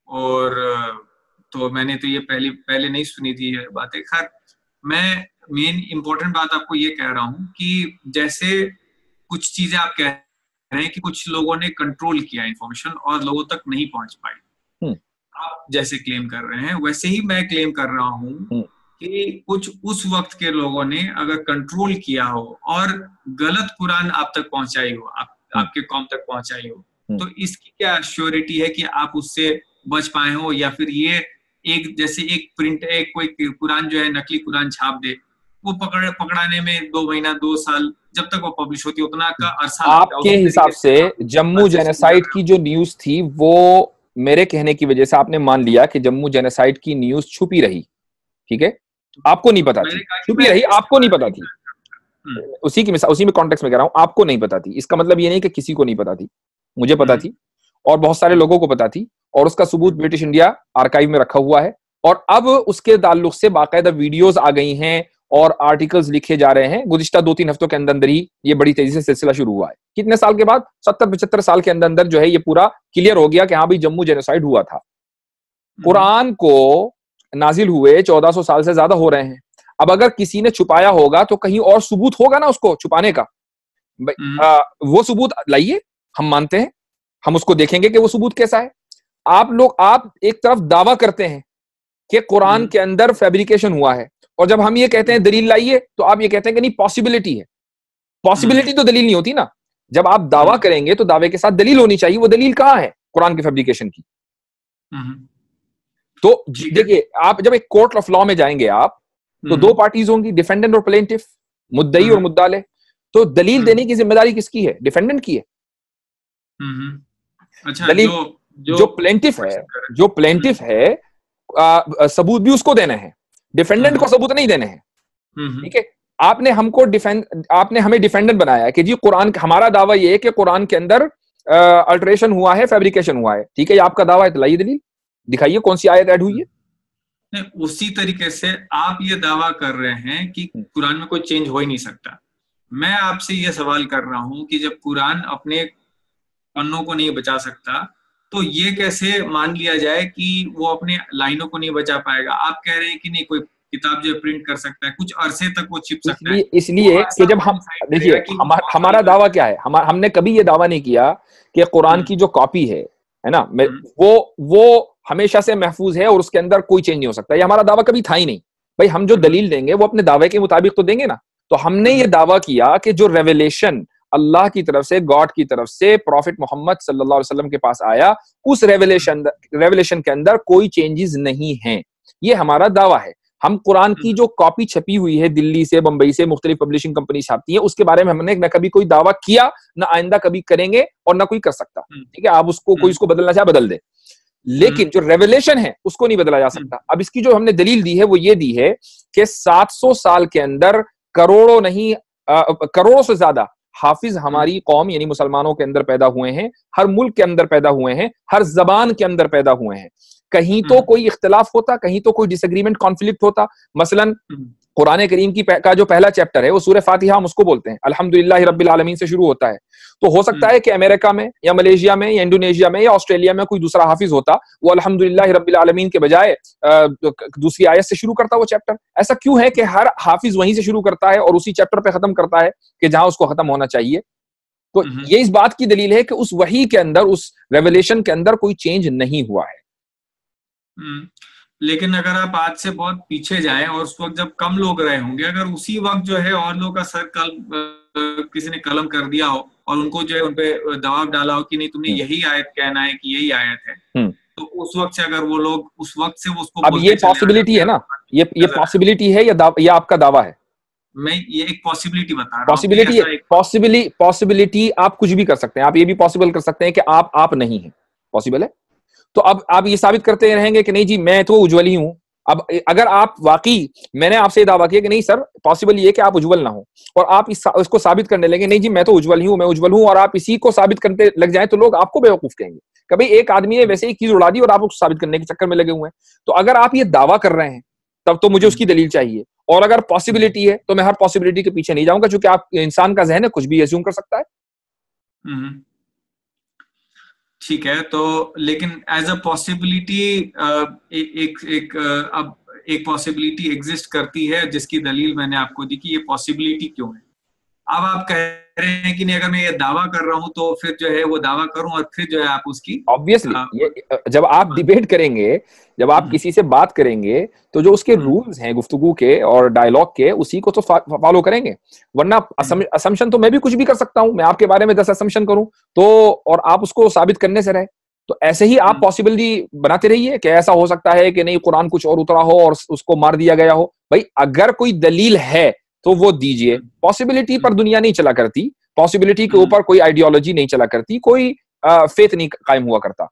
और तो मैंने तो ये पहले नहीं सुनी थी ये बातें। खैर, मैं मेन इंपॉर्टेंट बात आपको ये कह रहा हूँ कि जैसे कुछ चीजें आप कह रहे हैं कि कुछ लोगों ने कंट्रोल किया इंफॉर्मेशन और लोगों तक नहीं पहुंच पाई, हम्म। आप जैसे क्लेम कर रहे हैं वैसे ही मैं क्लेम कर रहा हूँ हम्म। कि कुछ उस वक्त के लोगों ने अगर कंट्रोल किया हो और गलत कुरान आप तक पहुंचाई हो, हम्म। आपके कौम तक पहुंचाई हो, हम्म। तो इसकी क्या श्योरिटी है कि आप उससे बच पाए हो? या फिर ये एक जैसे एक प्रिंट, एक कोई कुरान जो है नकली कुरान छाप दे, वो पकड़ाने में 2 महीना 2 साल, जब तक वो पब्लिश होती है उतना का अरसा लगता है। आपके उसी हिसाब तरीके से से आप जम्मू बस इसको कर जेनोसाइड रहे की जो न्यूज थी वो मेरे कहने की वजह से आपने मान लिया कि जम्मू जेनोसाइड की न्यूज छुपी रही, ठीक है? आपको नहीं हो। पता थी, मैंने कहा कि छुपी मैं रही, इसके आपको नहीं बारे पता में थी। हम्म, उसी में कॉन्टेक्स्ट में कह रहा हूं, आपको नहीं पता थी, इसका मतलब ये नहीं कि किसी को नहीं पता थी। मुझे पता हम्म, थी और बहुत सारे हम्म, लोगों को पता थी, और उसका सबूत हम्म, ब्रिटिश इंडिया आर्काइव में रखा हुआ है। और अब उसके ताल्लुक से बाकायदा वीडियोस आ गई हैं और आर्टिकल्स लिखे जा रहे हैं। गुज़िश्ता 2-3 हफ्तों के अंदर अंदर ही ये बड़ी तेजी से सिलसिला शुरू हुआ है। कितने साल के बाद? 70-75 साल के अंदर अंदर जो है ये पूरा क्लियर हो गया कि हाँ भाई जम्मू जेनोसाइड हुआ था। हम्म, कुरान को नाजिल हुए 1400 साल से ज्यादा हो रहे हैं। अब अगर किसी ने छुपाया होगा तो कहीं और सबूत होगा ना उसको छुपाने का। हम्म, वो सबूत लाइए, हम मानते हैं, हम उसको देखेंगे कि वो सबूत कैसा है। आप एक तरफ दावा करते हैं कि कुरान हम्म, के अंदर फैब्रिकेशन हुआ है, और जब हम ये कहते हैं दलील लाइए तो आप ये कहते हैं कि नहीं पॉसिबिलिटी है। हम्म, पॉसिबिलिटी तो दलील नहीं होती ना। जब आप दावा हम्म, करेंगे तो दावे के साथ दलील होनी चाहिए। वो दलील कहां है कुरान के फैब्रिकेशन की? हम्म, तो ठीक है। देखिए, आप जब एक कोर्ट ऑफ लॉ में जाएंगे आप, तो दो हम्म, पार्टीज होंगी, डिफेंडेंट और प्लेंटिफ, मुद्दई और हम्म, मुद्दाले। तो दलील हम्म, देने की जिम्मेदारी किसकी है? डिफेंडेंट की है। अच्छा, दलील, जो जो जो प्लेंटिफ है, क्वेश्चन कर रहे जो हैं। प्लेंटिफ है, सबूत भी उसको देने हैं, डिफेंडेंट को हम्म, सबूत नहीं देने हैं। हम्म, ठीक है? आपने हमें डिफेंडेंट बनाया कि जी कुरान, हमारा दावा ये है कि कुरान के अंदर अल्टरेशन हुआ है, फैब्रिकेशन हुआ है। ठीक है, ये आपका दावा है, तो लाइए दलील, दिखाइए कौन सी आयत ऐड हुई है। नहीं, उसी तरीके से आप ये दावा कर रहे हैं कि कुरान में कोई चेंज हो ही नहीं सकता। मैं आपसे ये सवाल कर रहा हूं कि जब कुरान अपने पन्नों को नहीं बचा सकता, तो ये कैसे मान लिया जाए कि वो अपने लाइनों को नहीं बचा पाएगा? आप कह रहे हैं कि नहीं, कोई किताब जो प्रिंट कर सकता है, कुछ अरसे तक वो छिप सकता है। इसलिए वो इसलिए कि अरसा जब कौन हम, डिसाइड करेगा देखिए, कि वो 100 साल हमारा का दावा है? क्या है, हमने कभी ये दावा नहीं किया कि कुरान हम्म, की जो कॉपी है ना, हम्म, वो हमेशा से महफूज है और उसके अंदर कोई चेंज नहीं हो सकता। ये हमारा दावा कभी था ही नहीं। भाई हम जो हम्म, दलील देंगे वो अपने दावे के मुताबिक तो देंगे ना। तो हमने ये हम्म, दावा किया कि जो रेवलेशन अल्लाह की तरफ से, गॉड की तरफ से प्रॉफिट मोहम्मद सल्लल्लाहु अलैहि वसल्लम के पास आया, उस रेवलेशन के अंदर कोई चेंजेस नहीं है। ये हमारा दावा है। हम कुरान की हम्म, जो कॉपी छपी हुई है दिल्ली से, बंबई से, मुख्तलिफ पब्लिशिंग कंपनी छापती है, उसके बारे में हमने न कभी कोई दावा किया, न आइंदा कभी करेंगे, और न कोई कर सकता। हम्म, ठीक है, आप उसको, कोई हम्म, उसको बदलना चाहे बदल दे, हम्म, लेकिन जो रेवलेशन है उसको नहीं बदला जा हम्म, सकता। अब इसकी जो हमने दलील दी है वो ये दी है कि 700 साल के अंदर करोड़ों नहीं, करोड़ों से ज्यादा हाफिज हम्म, हमारी कौम यानी मुसलमानों के अंदर पैदा हुए हैं, हर मुल्क के अंदर पैदा हुए हैं, हर जबान के अंदर पैदा हुए हैं। कहीं तो हम्म, कोई इख्तलाफ होता, कहीं तो कोई डिसएग्रीमेंट, कॉन्फ्लिक्ट होता। मसलन हम्म, कुरान करीम का जो पहला चैप्टर है वो सूरह फातिहा, हम उसको बोलते हैं, अल्हम्दुलिल्लाह रब्बिल आलमीन से शुरू होता है। तो हो सकता हम्म, है कि अमेरिका में या मलेशिया में या इंडोनेशिया में या ऑस्ट्रेलिया में कोई दूसरा हाफिज होता, वो अल्हम्दुलिल्लाह रब्बिल आलमीन के बजाय दूसरी आयत से शुरू करता वो चैप्टर। ऐसा क्यों है कि हर हाफिज वहीं से शुरू करता है और उसी चैप्टर पे खत्म करता है कि जहां उसको खत्म होना चाहिए? तो हम्म, ये इस बात की दलील है कि उस वही के अंदर, उस रेवलेशन के अंदर कोई चेंज नहीं हुआ है। हम्म। लेकिन अगर आप आज से बहुत पीछे जाएं और उस वक्त जब कम लोग रहे होंगे, अगर उसी वक्त जो है और लोगों का सर किसी ने कलम कर दिया हो और उनको जो है उनपे दबाव डाला हो कि नहीं, तुम्हें हम्म। यही आयत कहना है कि यही आयत है, हम्म। तो उस वक्त से अगर वो लोग उस वक्त से वो उसको अब ये बोलते चले आ पॉसिबिलिटी जाते है हैं ना, ये नजर आए। पॉसिबिलिटी है या आपका दावा है? मैं ये एक पॉसिबिलिटी बता रहा हूँ कि पॉसिबिलिटी, ऐसा एक पॉसिबिलिटी आप कुछ भी कर सकते हैं। आप ये भी पॉसिबल कर सकते हैं कि आप नहीं है, पॉसिबल है। तो अब आप ये साबित करते रहेंगे कि नहीं जी मैं तो उज्जवल ही हूं। अब अगर आप वाकई, मैंने आपसे दावा किया कि नहीं सर पॉसिबल ये कि आप उज्जवल ना हो, और आप इसको साबित करने लगे नहीं जी मैं तो उज्जवल ही हूं, मैं उज्जवल हूं, और आप इसी को साबित करने लग जाए, तो लोग आपको बेवकूफ कहेंगे। कभी एक आदमी ने वैसे ही चीज उड़ा दी और आप उसको साबित करने के चक्कर में लगे हुए हैं। तो अगर आप ये दावा कर रहे हैं तब तो मुझे उसकी दलील चाहिए, और अगर पॉसिबिलिटी है तो मैं हर पॉसिबिलिटी के पीछे नहीं जाऊंगा, क्योंकि आप इंसान का जहन है, कुछ भी एज्यूम कर सकता है। हम्म, ठीक है, तो लेकिन एज अ पॉसिबिलिटी अब एक पॉसिबिलिटी एग्जिस्ट करती है जिसकी दलील मैंने आपको दी कि ये पॉसिबिलिटी क्यों है। अब आप कह रहे हैं कि नहीं, अगर मैं ये दावा कर रहा हूं तो फिर जो है वो दावा करूं और फिर जो है आप उसकी ऑब्वियसली ये जब आप डिबेट करेंगे, जब आप किसी से बात करेंगे, तो जो उसके रूल्स हैं गुफ्तगू के और डायलॉग के, उसी को तो फॉलो करेंगे। वरना असम्पशन तो मैं भी कुछ भी कर सकता हूं, मैं आपके बारे में 10 असम्पशन करूं तो, और आप उसको साबित करने से रहे। तो ऐसे ही आप पॉसिबिलिटी बनाते रहिए कि ऐसा हो सकता है कि नहीं कुरान कुछ और उतरा हो और उसको मार दिया गया हो। भाई अगर कोई दलील है तो वो दीजिए। पॉसिबिलिटी पर दुनिया नहीं चला करती, पॉसिबिलिटी के ऊपर कोई आइडियोलॉजी नहीं चला करती, कोई फेथ नहीं कायम हुआ करता।